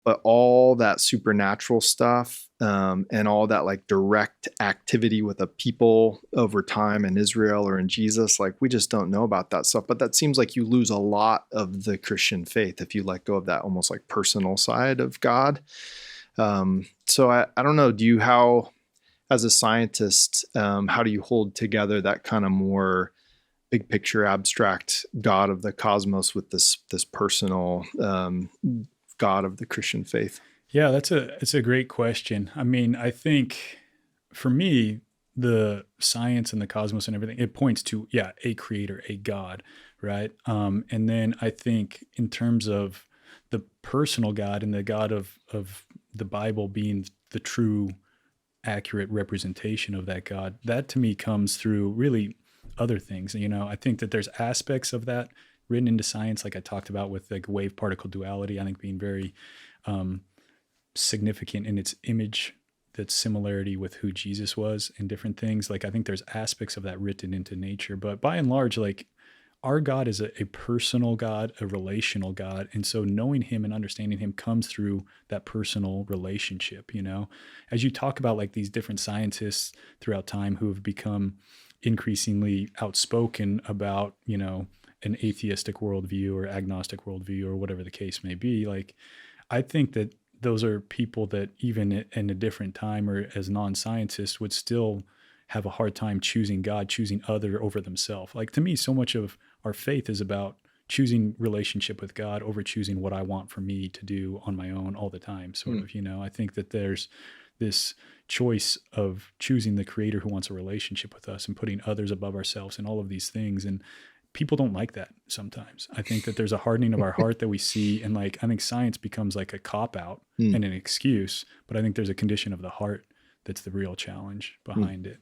but all that supernatural stuff, and all that like direct activity with a people over time in Israel or in Jesus, like we just don't know about that stuff. But that seems like you lose a lot of the Christian faith if you let go of that almost like personal side of God. So I don't know. As a scientist, how do you hold together that kind of more big picture, abstract God of the cosmos with this personal God of the Christian faith? Yeah, it's a great question. I mean, I think for me, the science and the cosmos and everything, it points to, yeah, a creator, a God, right? And then I think in terms of the personal God and the God of the Bible being the true accurate representation of that God, that to me comes through really other things. You know, I think that there's aspects of that written into science, like I talked about with like wave particle duality, I think being very um, significant in its image, that similarity with who Jesus was and different things. Like I think there's aspects of that written into nature, but by and large, like our God is a personal God, a relational God. And so knowing him and understanding him comes through that personal relationship, you know? As you talk about like these different scientists throughout time who have become increasingly outspoken about, you know, an atheistic worldview or agnostic worldview or whatever the case may be, like I think that those are people that even in a different time or as non-scientists would still have a hard time choosing God, choosing other over themselves. Like to me, so much of our faith is about choosing relationship with God over choosing what I want for me to do on my own all the time, sort Hmm. of, you know. I think that there's this choice of choosing the creator who wants a relationship with us and putting others above ourselves and all of these things. And people don't like that sometimes. I think that there's a hardening of our heart that we see. And like, I think science becomes like a cop out Hmm. and an excuse, but I think there's a condition of the heart that's the real challenge Hmm. behind it.